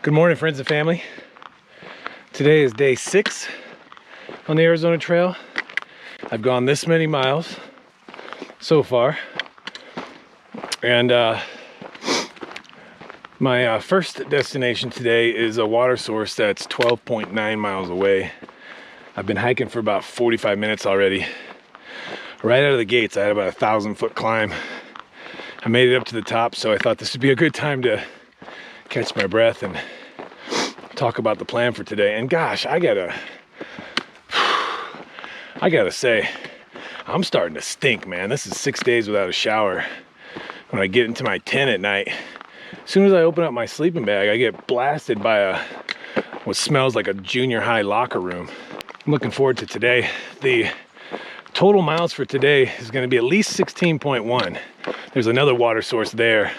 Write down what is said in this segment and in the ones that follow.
Good morning, friends and family. Today is day 6 on the Arizona Trail. I've gone this many miles so far, and my first destination today is a water source that's 12.9 miles away. I've been hiking for about 45 minutes already. Right out of the gates, I had about 1,000-foot climb. I made it up to the top, so I thought this would be a good time to catch my breath and talk about the plan for today. And gosh, I gotta say, I'm starting to stink, man. This is 6 days without a shower. When I get into my tent at night, as soon as I open up my sleeping bag, I get blasted by what smells like a junior high locker room. I'm looking forward to today. The total miles for today is going to be at least 16.1. There's another water source there.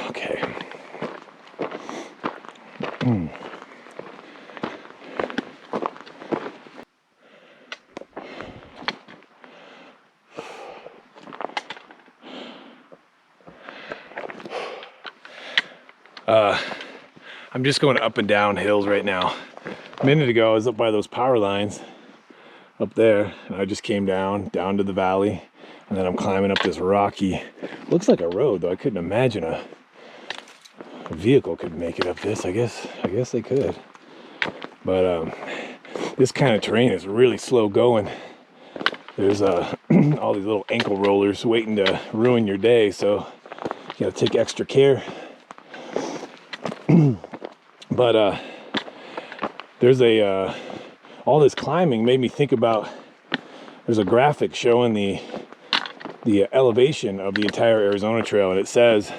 Okay. I'm just going up and down hills right now. A minute ago, I was up by those power lines up there, and I just came down to the valley, and then I'm climbing up this rocky, looks like a road, though I couldn't imagine a vehicle could make it up this. I guess they could. But this kind of terrain is really slow going. There's all these little ankle rollers waiting to ruin your day, so you gotta take extra care. But there's all this climbing made me think about, there's a graphic showing the elevation of the entire Arizona Trail, and it says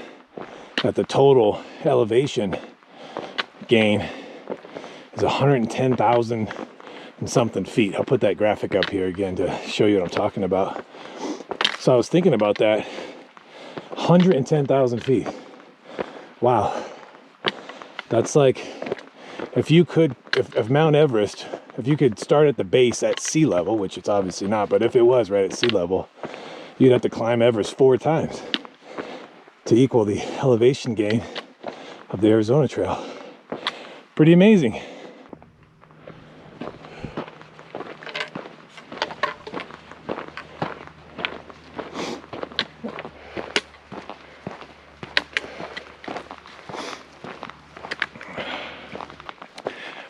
that the total elevation gain is 110,000 and something feet. I'll put that graphic up here again to show you what I'm talking about. So I was thinking about that. 110,000 feet. Wow. That's like, if Mount Everest, if you could start at the base at sea level, which it's obviously not, but if it was right at sea level, you'd have to climb Everest 4 times to equal the elevation gain of the Arizona Trail. Pretty amazing.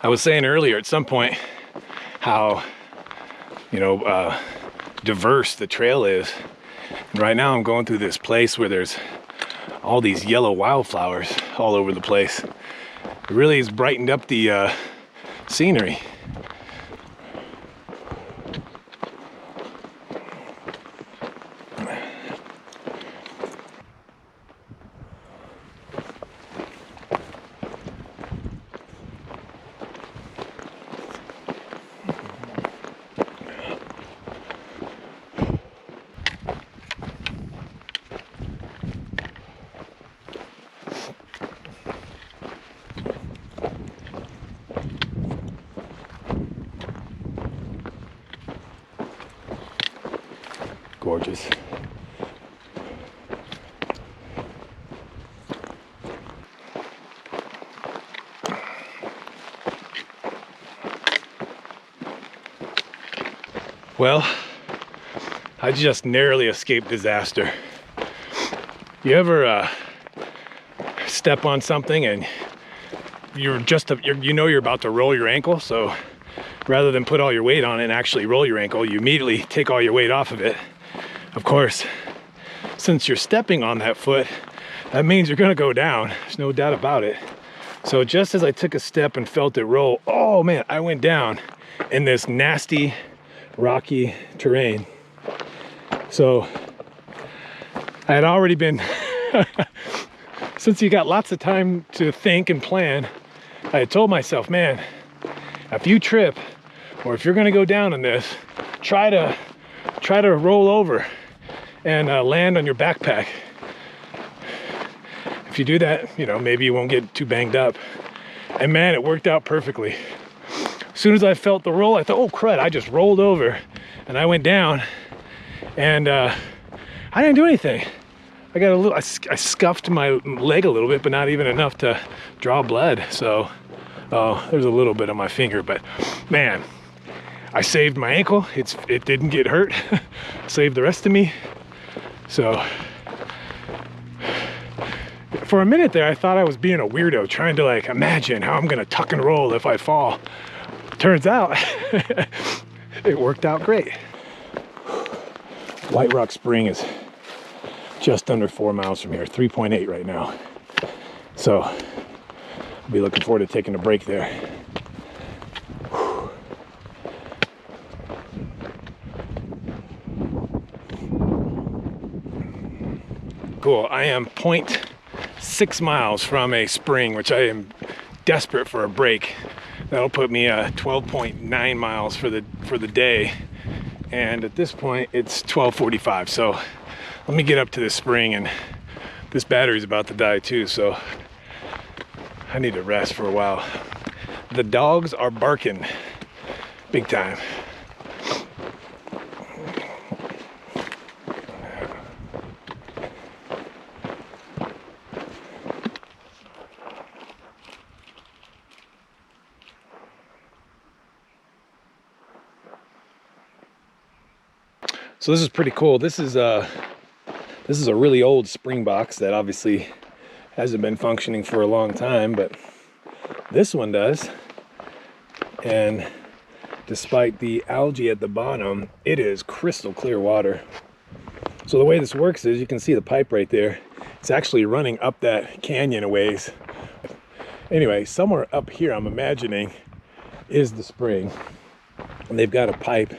I was saying earlier at some point how, diverse the trail is. And right now I'm going through this place where there's all these yellow wildflowers all over the place. It really has brightened up the scenery. Gorgeous. Well, I just narrowly escaped disaster. You ever step on something and you're about to roll your ankle, so rather than put all your weight on it and actually roll your ankle, you immediately take all your weight off of it. Of course, since you're stepping on that foot, that means you're gonna go down. There's no doubt about it. So just as I took a step and felt it roll, oh man, I went down in this nasty, rocky terrain. So I had already been, since you got lots of time to think and plan, I had told myself, man, if you trip or if you're gonna go down in this, try to roll over and land on your backpack. If you do that, maybe you won't get too banged up. And man, it worked out perfectly. As soon as I felt the roll, I thought, oh crud, I just rolled over and I went down, and I didn't do anything. I got a little, I scuffed my leg a little bit, but not even enough to draw blood. So, oh, there's a little bit on my finger, but man, I saved my ankle. It didn't get hurt. Saved the rest of me. So for a minute there, I thought I was being a weirdo, trying to like imagine how I'm gonna tuck and roll if I fall. Turns out it worked out great. White Rock Spring is just under 4 miles from here, 3.8 right now. So I'll be looking forward to taking a break there. Cool, I am 0.6 miles from a spring, which I am desperate for a break. That'll put me 12.9 miles for the day. And at this point, it's 12:45. So let me get up to this spring, and this battery's about to die too, so I need to rest for a while. The dogs are barking big time. So this is pretty cool. This is a really old spring box that obviously hasn't been functioning for a long time, but this one does. And despite the algae at the bottom, it is crystal clear water. So the way this works is, you can see the pipe right there. It's actually running up that canyon a ways. Anyway, somewhere up here, I'm imagining, is the spring. And they've got a pipe,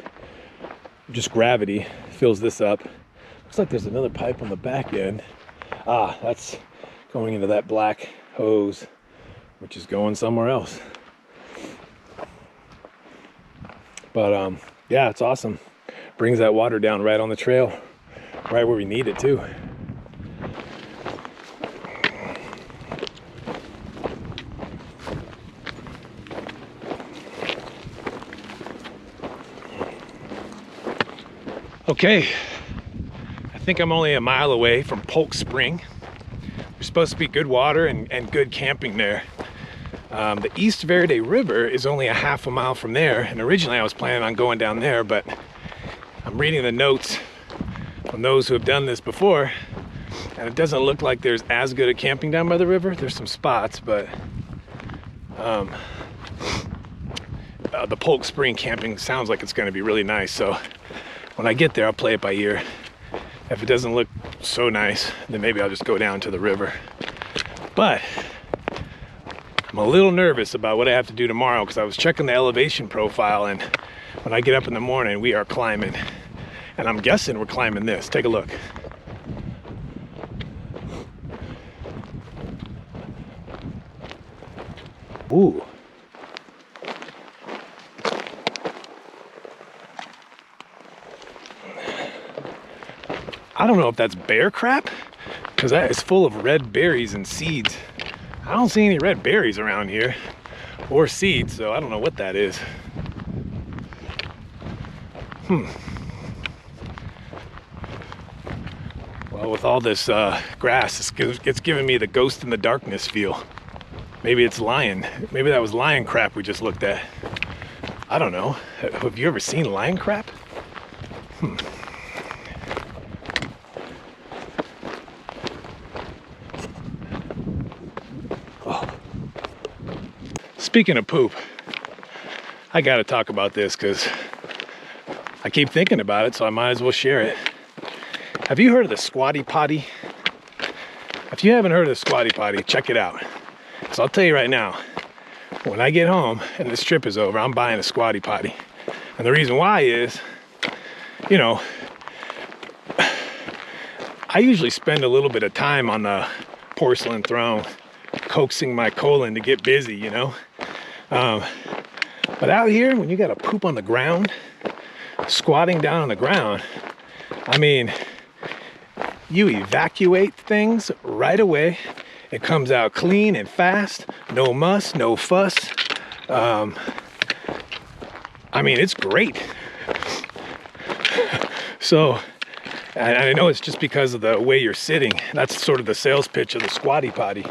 just gravity fills this up. Looks like there's another pipe on the back end. Ah, that's going into that black hose, which is going somewhere else. But yeah, it's awesome. Brings that water down right on the trail, right where we need it too. Okay, I think I'm only a mile away from Polk Spring. There's supposed to be good water and good camping there. The East Verde River is only a half a mile from there, and originally I was planning on going down there, but I'm reading the notes from those who have done this before, and it doesn't look like there's as good at camping down by the river. There's some spots, but the Polk Spring camping sounds like it's going to be really nice. So when I get there, I'll play it by ear. If it doesn't look so nice, then maybe I'll just go down to the river. But I'm a little nervous about what I have to do tomorrow, because I was checking the elevation profile, and when I get up in the morning, we are climbing. And I'm guessing we're climbing this. Take a look. Ooh. I don't know if that's bear crap, because that is full of red berries and seeds. I don't see any red berries around here, or seeds, so I don't know what that is. Well, with all this grass, it's giving me the Ghost in the Darkness feel. Maybe it's lion. Maybe that was lion crap we just looked at. I don't know. Have you ever seen lion crap? Speaking of poop, I gotta talk about this because I keep thinking about it, so I might as well share it. Have you heard of the squatty potty? If you haven't heard of the squatty potty, check it out. So I'll tell you right now, when I get home and this trip is over, I'm buying a squatty potty. And the reason why is, you know, I usually spend a little bit of time on the porcelain throne, coaxing my colon to get busy, you know. But out here, when you gotta poop on the ground, squatting down on the ground, I mean, you evacuate things right away. It comes out clean and fast, no muss, no fuss. I mean, it's great. So And I know it's just because of the way you're sitting. That's sort of the sales pitch of the squatty potty.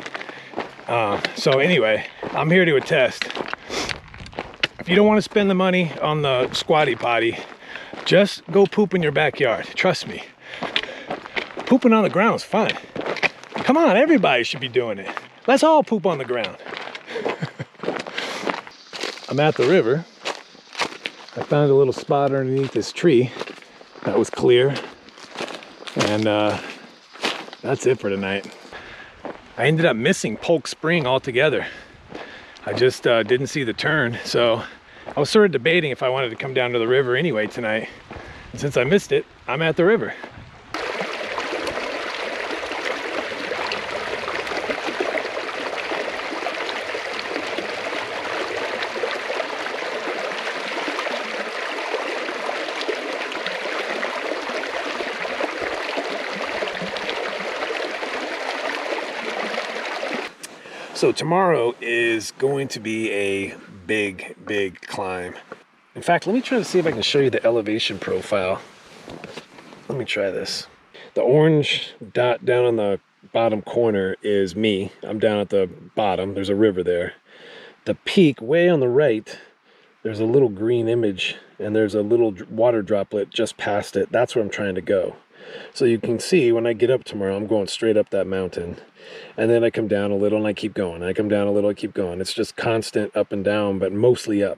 So anyway, I'm here to attest. If you don't want to spend the money on the squatty potty, just go poop in your backyard. Trust me. Pooping on the ground is fun. Come on, everybody should be doing it. Let's all poop on the ground. I'm at the river. I found a little spot underneath this tree that was clear. And that's it for tonight. I ended up missing Polk Spring altogether. I just didn't see the turn, so I was sort of debating if I wanted to come down to the river anyway tonight. And since I missed it, I'm at the river. So tomorrow is going to be a big climb. In fact, let me try to see if I can show you the elevation profile. Let me try this. The orange dot down on the bottom corner is me. I'm down at the bottom. There's a river there. The peak way on the right, there's a little green image and there's a little water droplet just past it. That's where I'm trying to go. So you can see when I get up tomorrow, I'm going straight up that mountain. And then I come down a little and I keep going. I come down a little, I keep going. It's just constant up and down, but mostly up.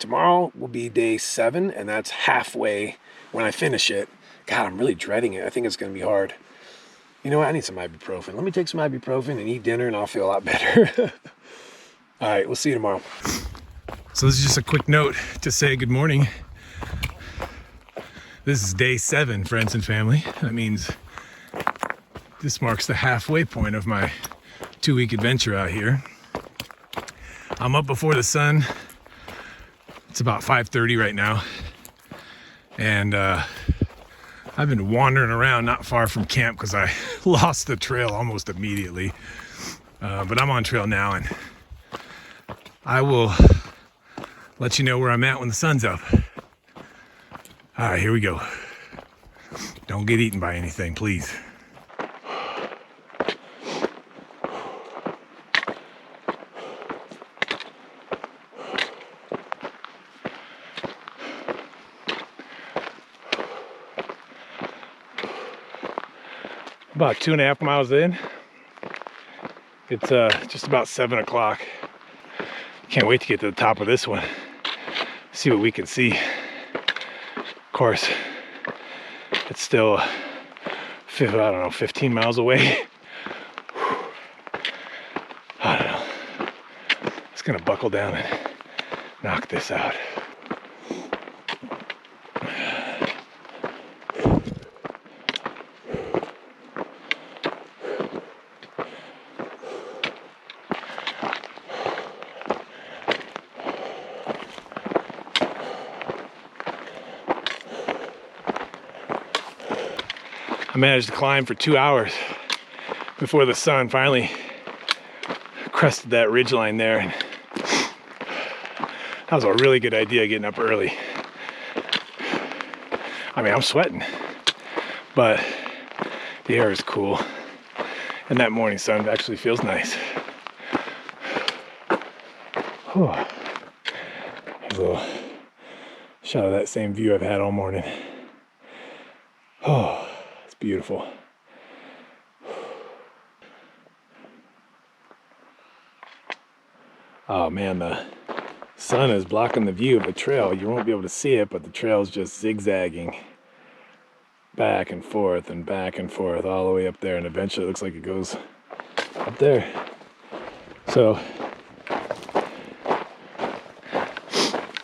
Tomorrow will be day 7, and that's halfway when I finish it. God, I'm really dreading it. I think it's going to be hard. You know what? I need some ibuprofen. Let me take some ibuprofen and eat dinner, and I'll feel a lot better. All right, we'll see you tomorrow. So this is just a quick note to say good morning. This is day 7, friends and family. That means this marks the halfway point of my 2-week adventure out here. I'm up before the sun. It's about 5:30 right now. And I've been wandering around not far from camp because I lost the trail almost immediately. But I'm on trail now, and I will let you know where I'm at when the sun's up. All right, here we go. Don't get eaten by anything, please. About 2.5 miles in. It's just about 7 o'clock. Can't wait to get to the top of this one. See what we can see. Of course, it's still, I don't know, 15 miles away. I don't know. Just gonna buckle down and knock this out. I managed to climb for 2 hours before the sun finally crested that ridgeline there. And that was a really good idea, getting up early. I mean, I'm sweating, but the air is cool. And that morning sun actually feels nice. Whew. Here's a little shot of that same view I've had all morning. Oh. Beautiful. Oh man, the sun is blocking the view of the trail. You won't be able to see it, but the trail is just zigzagging back and forth all the way up there, and eventually it looks like it goes up there. So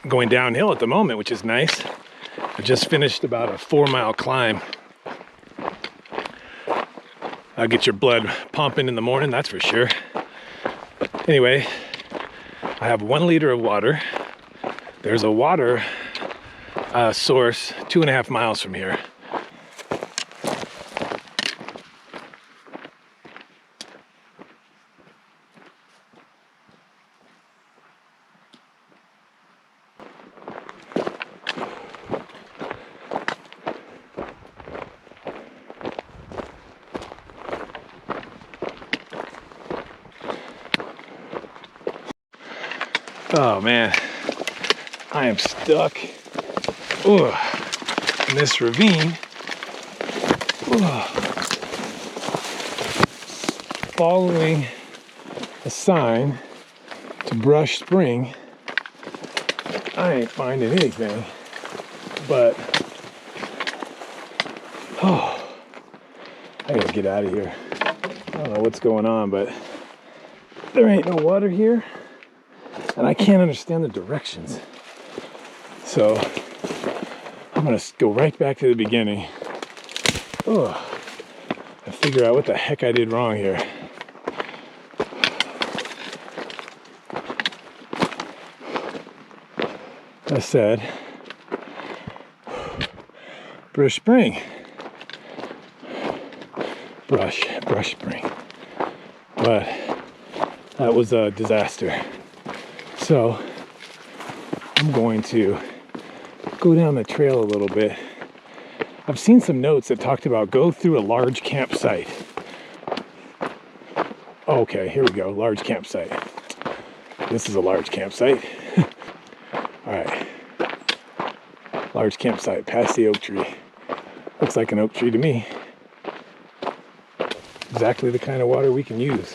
I'm going downhill at the moment, which is nice. I just finished about a 4-mile climb. I'll get your blood pumping in the morning, that's for sure. Anyway, I have 1 liter of water. There's a water source 2.5 miles from here. Oh man, I am stuck in this ravine. Following a sign to Brush Spring. I ain't finding anything, but I gotta get out of here. I don't know what's going on, but there ain't no water here, and I can't understand the directions. So I'm gonna go right back to the beginning. And figure out what the heck I did wrong here. I said Brush Spring. Brush Spring. But that was a disaster. So I'm going to go down the trail a little bit. I've seen some notes that talked about go through a large campsite. Okay, here we go, large campsite. This is a large campsite. All right, large campsite, past the oak tree. Looks like an oak tree to me. Exactly the kind of water we can use.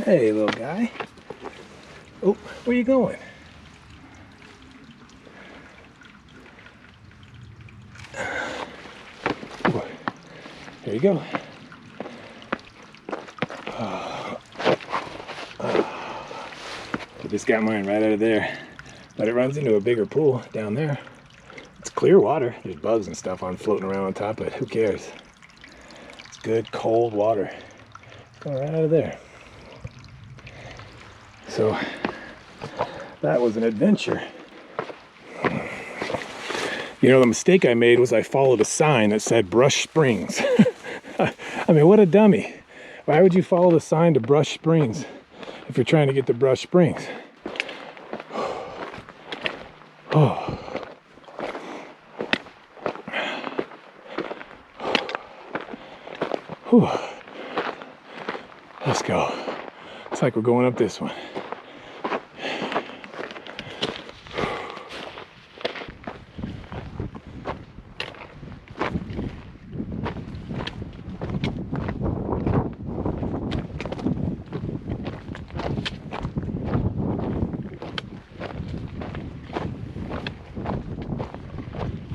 Hey, little guy. Oh, where you going? There you go. I just got mine right out of there. But it runs into a bigger pool down there. It's clear water. There's bugs and stuff on floating around on top, but who cares? It's good, cold water. It's going right out of there. So that was an adventure. You know, the mistake I made was I followed a sign that said Brush Springs. I mean, what a dummy. Why would you follow the sign to Brush Springs if you're trying to get to Brush Springs? Oh. Whew. Let's go. Looks like we're going up this one.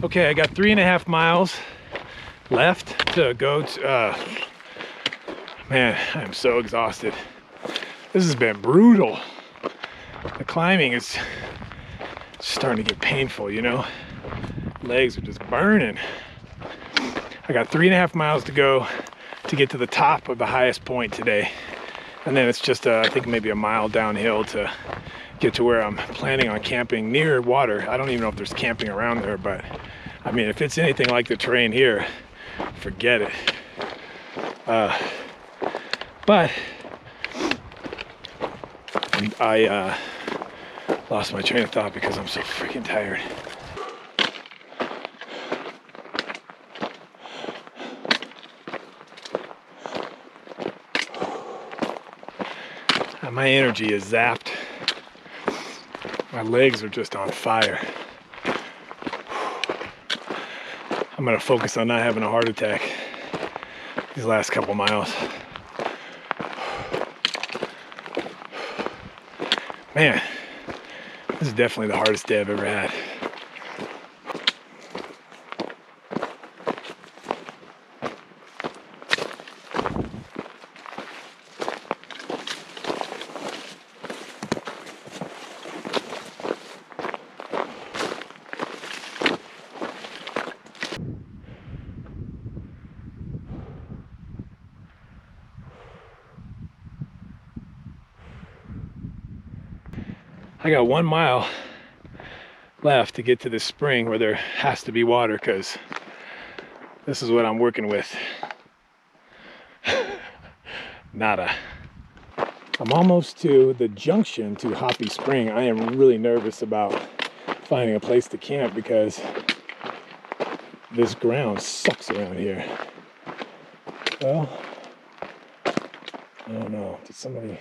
Okay, I got 3.5 miles left to go to, man, I'm so exhausted. This has been brutal. The climbing is starting to get painful, you know? Legs are just burning. I got 3.5 miles to go to get to the top of the highest point today. And then it's just, I think maybe a mile downhill to get to where I'm planning on camping near water. I don't even know if there's camping around there, but I mean, if it's anything like the terrain here, forget it. But I lost my train of thought because I'm so freaking tired. My energy is zapped. My legs are just on fire. I'm gonna focus on not having a heart attack these last couple miles. Man, this is definitely the hardest day I've ever had. I got 1 mile left to get to this spring where there has to be water, because this is what I'm working with. Nada. I'm almost to the junction to Hoppy Spring. I am really nervous about finding a place to camp because this ground sucks around here. Well, I don't know. Did somebody...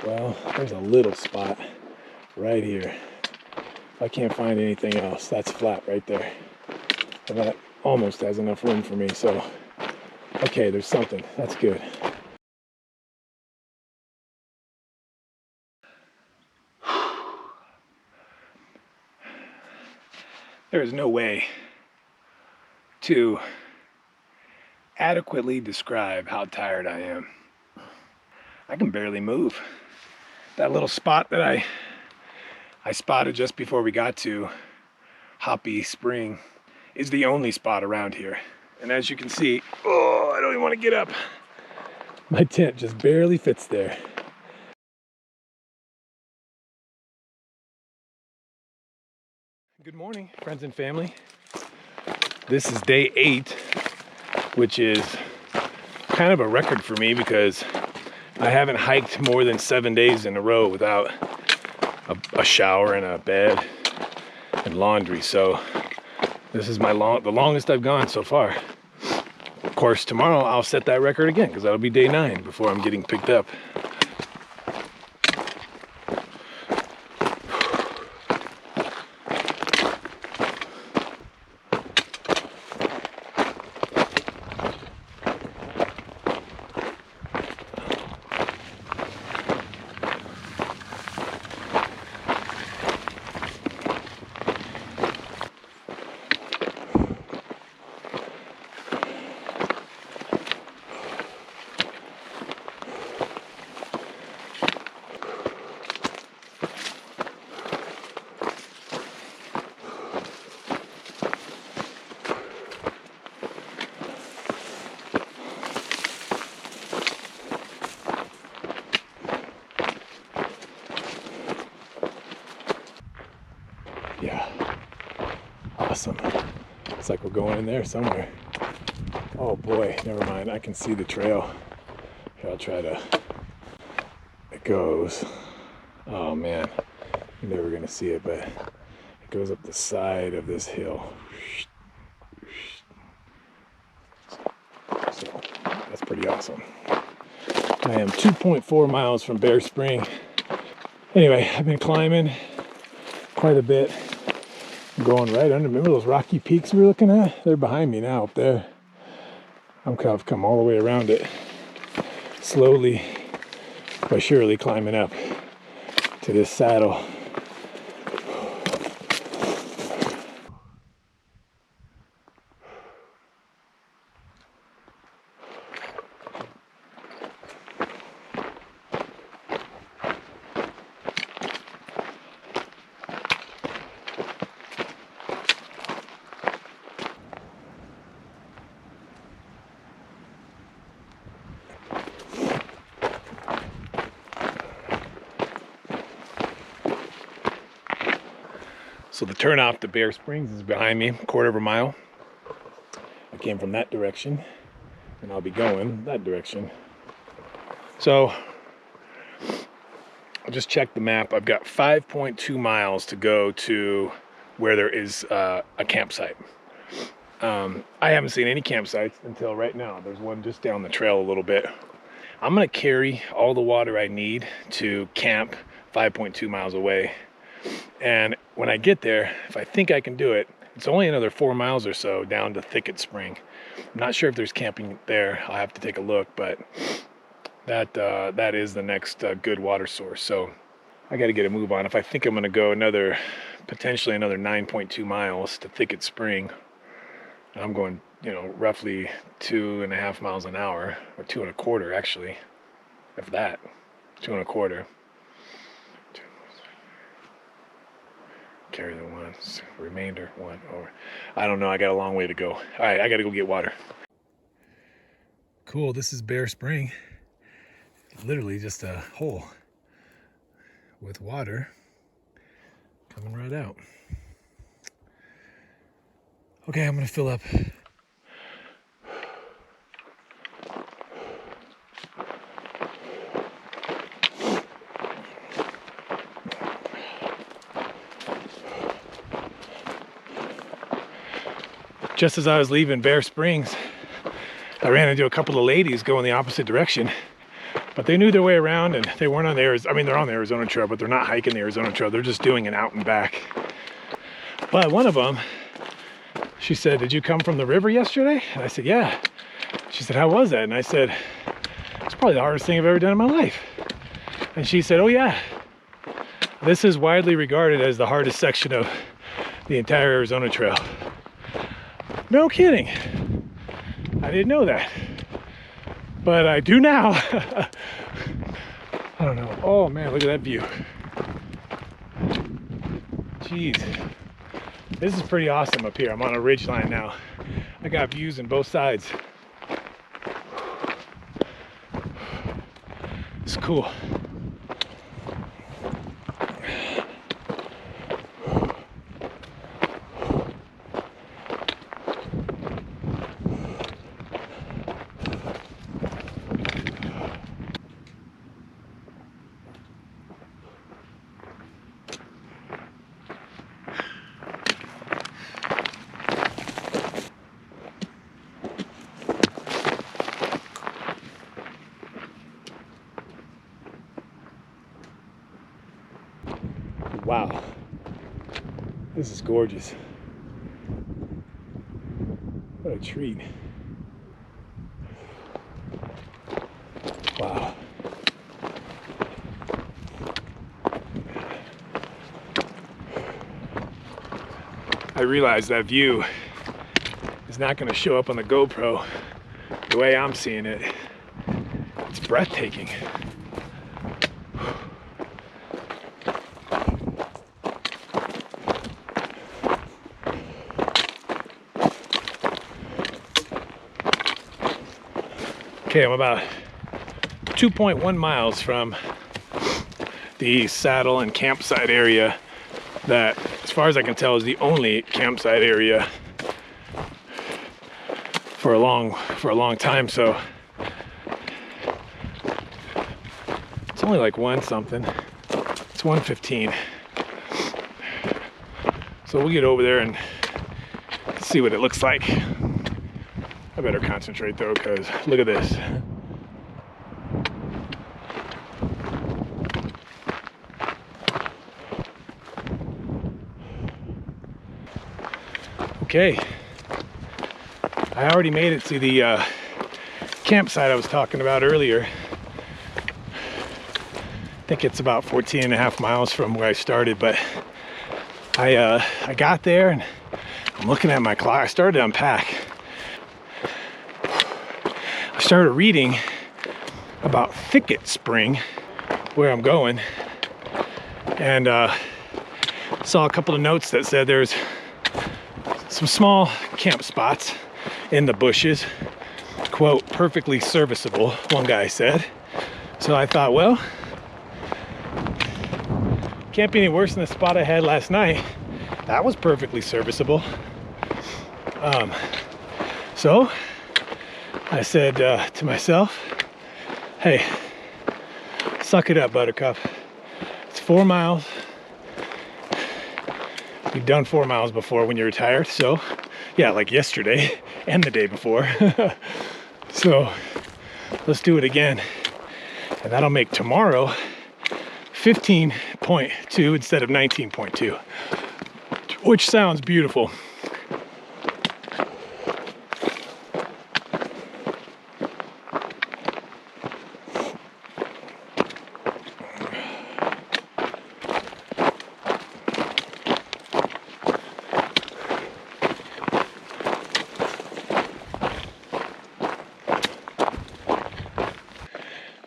Well, there's a little spot. right here. If I can't find anything else, that's flat right there. And that almost has enough room for me, so okay, there's something. That's good. There is no way to adequately describe how tired I am. I can barely move. That little spot that I spotted just before we got to Hoppy Spring is the only spot around here. And as you can see, oh, I don't even want to get up. My tent just barely fits there. Good morning, friends and family. This is day 8, which is kind of a record for me because I haven't hiked more than 7 days in a row without a shower and a bed and laundry. So this is the longest I've gone so far. Of course, tomorrow I'll set that record again because that'll be day 9 before I'm getting picked up. Yeah, awesome. It's like we're going in there somewhere. Oh boy, never mind. I can see the trail. Here, I'll try to. It goes. Oh man, you're never gonna see it, but it goes up the side of this hill. So that's pretty awesome. I am 2.4 miles from Bear Spring. Anyway, I've been climbing quite a bit. I'm going right under. Remember those rocky peaks we were looking at? They're behind me now up there. I've come all the way around it. Slowly but surely climbing up to this saddle. So the turnoff to Bear Springs is behind me, 1/4 mile. I came from that direction, and I'll be going that direction. So I just checked the map. I've got 5.2 miles to go to where there is a campsite. I haven't seen any campsites until right now. There's one just down the trail a little bit. I'm gonna carry all the water I need to camp 5.2 miles away. And when I get there, if I think I can do it, it's only another 4 miles or so down to Thicket Spring. I'm not sure if there's camping there. I'll have to take a look, but that is the next good water source. So I got to get a move on. If I think I'm going to go potentially another 9.2 miles to Thicket Spring, I'm going, roughly 2.5 miles an hour, or 2.25 actually, if that, 2.25. Carry the ones, remainder 1, or I don't know. I got a long way to go. All right, I got to go get water. Cool. This is Bear Spring. Literally just a hole with water coming right out. Okay, I'm gonna fill up. Just as I was leaving Bear Springs, I ran into a couple of ladies going the opposite direction. But they knew their way around, and they weren't on the Arizona, I mean, they're on the Arizona Trail, but they're not hiking the Arizona Trail. They're just doing an out and back. But one of them, she said, "Did you come from the river yesterday?" And I said, "Yeah." She said, "How was that?" And I said, "It's probably the hardest thing I've ever done in my life." And she said, "Oh yeah, this is widely regarded as the hardest section of the entire Arizona Trail." No kidding. I didn't know that, but I do now. I don't know. Oh man, look at that view. Jeez. This is pretty awesome up here. I'm on a ridge line now. I got views on both sides. It's cool. Wow, this is gorgeous. What a treat. Wow. I realize that view is not going to show up on the GoPro the way I'm seeing it. It's breathtaking. Okay, I'm about 2.1 miles from the saddle and campsite area that, as far as I can tell, is the only campsite area for a long time. So it's only like one something. It's 1:15. So we'll get over there and see what it looks like. I better concentrate though, because look at this. Okay, I already made it to the campsite I was talking about earlier. I think it's about 14.5 miles from where I started, but I got there and I'm looking at my clock. I started to unpack. I started reading about Thicket Spring, where I'm going, and saw a couple of notes that said there's some small camp spots in the bushes, quote, perfectly serviceable, one guy said. So I thought, well, can't be any worse than the spot I had last night. That was perfectly serviceable. So I said to myself, hey, suck it up, Buttercup. It's 4 miles. You've done 4 miles before when you're tired. So yeah, like yesterday and the day before. So let's do it again. And that'll make tomorrow 15.2 instead of 19.2, which sounds beautiful.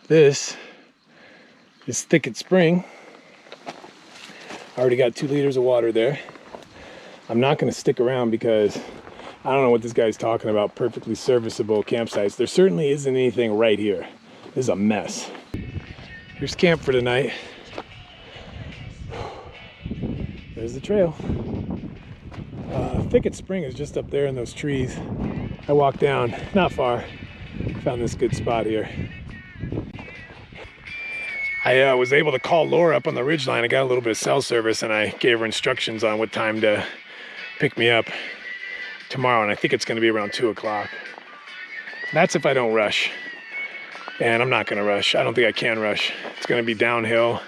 This is Thicket Spring. I already got 2 liters of water there. I'm not going to stick around because I don't know what this guy's talking about, perfectly serviceable campsites. There certainly isn't anything right here. This is a mess. Here's camp for tonight. There's the trail. Thicket Spring is just up there in those trees. I walked down, not far, found this good spot here. I was able to call Laura up on the ridgeline. I got a little bit of cell service and I gave her instructions on what time to pick me up tomorrow. And I think it's going to be around 2 o'clock. That's if I don't rush. And I'm not gonna rush. I don't think I can rush. It's gonna be downhill.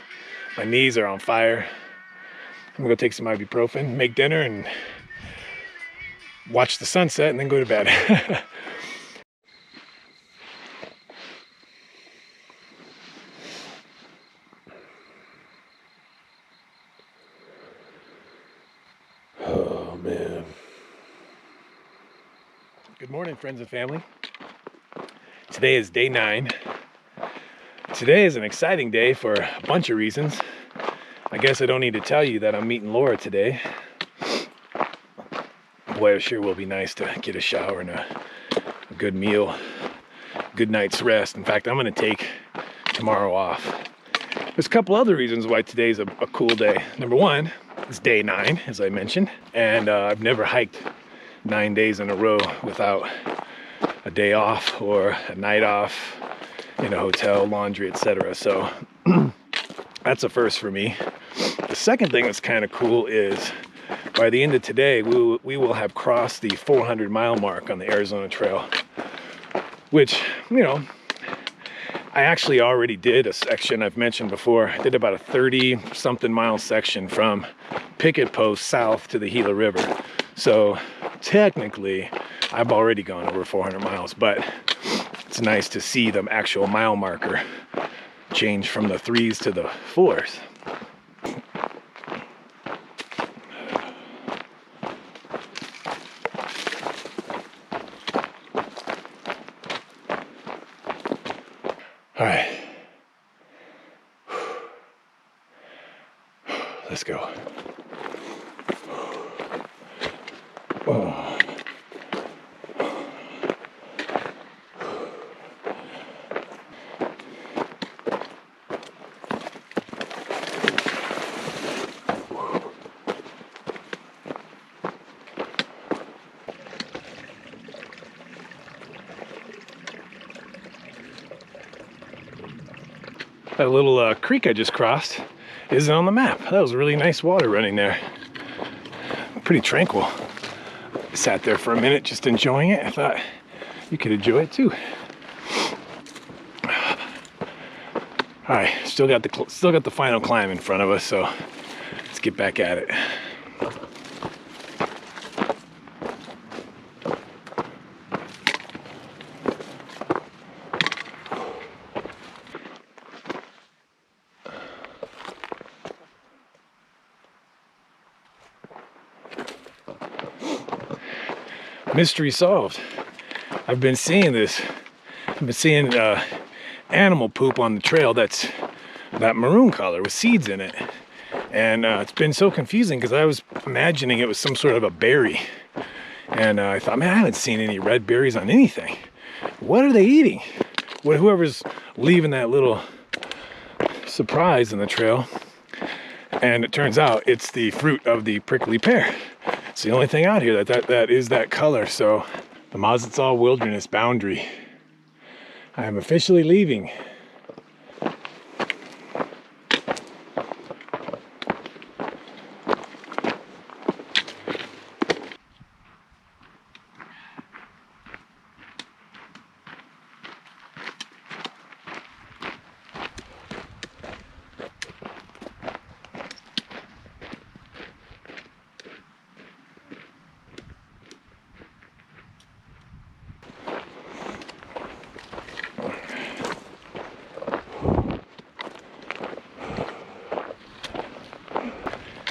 My knees are on fire. I'm gonna go take some ibuprofen, make dinner, and watch the sunset, and then go to bed. Oh, man. Good morning, friends and family. Today is day 9. Today is an exciting day for a bunch of reasons. I guess I don't need to tell you that I'm meeting Laura today. Boy, it sure will be nice to get a shower and a good meal, good night's rest. In fact, I'm going to take tomorrow off. There's a couple other reasons why today's a cool day. Number one, it's day 9, as I mentioned, and I've never hiked 9 days in a row without a day off or a night off in a hotel, laundry, etc. So that's a first for me. The second thing that's kind of cool is by the end of today, we will have crossed the 400-mile mark on the Arizona Trail, which, you know, I actually already did a section I've mentioned before. I did about a 30-something mile section from Picket Post south to the Gila River. So technically, I've already gone over 400 miles, but it's nice to see the actual mile marker change from the 3s to the 4s. All right, let's go. Oh. That little creek I just crossed isn't on the map. That was really nice water running there. Pretty tranquil. I sat there for a minute just enjoying it. I thought you could enjoy it too. All right, still got the final climb in front of us, so let's get back at it. Mystery solved. I've been seeing this. I've been seeing animal poop on the trail that's that maroon color with seeds in it. And it's been so confusing because I was imagining it was some sort of a berry. And I thought, man, I haven't seen any red berries on anything. What are they eating? Well, whoever's leaving that little surprise in the trail. And it turns out it's the fruit of the prickly pear. It's the only thing out here that is that color. So the Mazatzal Wilderness boundary. I am officially leaving.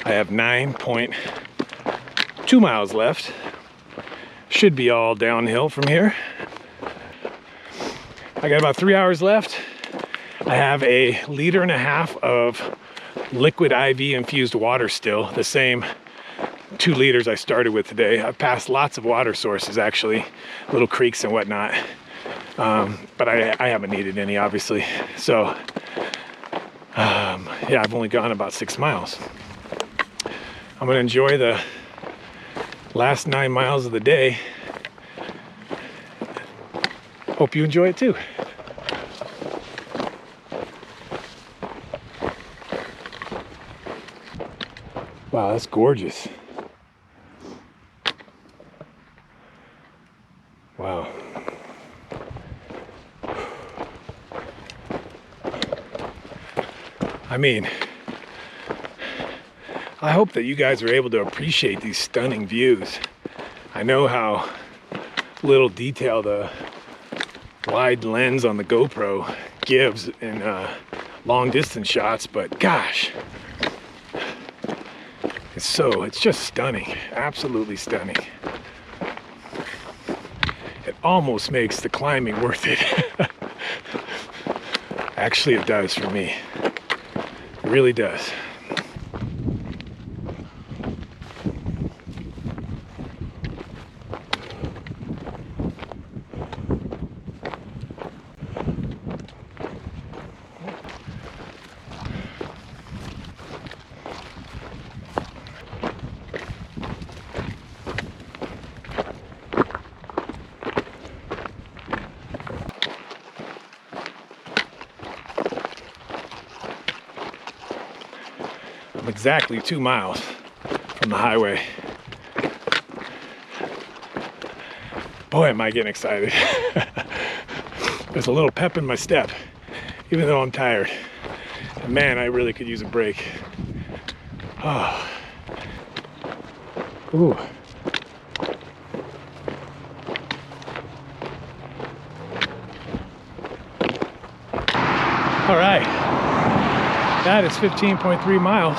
I have 9.2 miles left. Should be all downhill from here. I got about 3 hours left. I have a 1.5 liters of liquid IV infused water still, the same 2 liters I started with today. I've passed lots of water sources actually, little creeks and whatnot, but I haven't needed any obviously. So yeah, I've only gone about 6 miles. I'm gonna enjoy the last 9 miles of the day. Hope you enjoy it too. Wow, that's gorgeous. Wow. I mean, I hope that you guys are able to appreciate these stunning views. I know how little detail the wide lens on the GoPro gives in long distance shots, but gosh, it's just stunning, absolutely stunning. It almost makes the climbing worth it. Actually, it does for me. It really does. I'm exactly 2 miles from the highway. Boy, am I getting excited. There's a little pep in my step, even though I'm tired. And man, I really could use a break. Oh. Ooh. All right. That is 15.3 miles.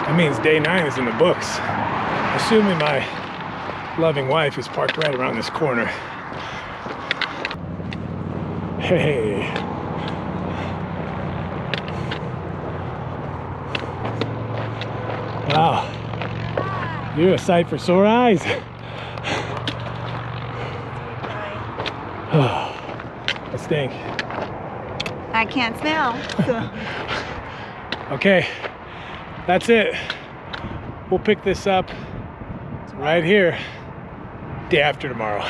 That means day 9 is in the books. Assuming my loving wife is parked right around this corner. Hey. Wow. You're a sight for sore eyes. I stink. I can't smell. So. Okay, that's it. We'll pick this up right here day after tomorrow.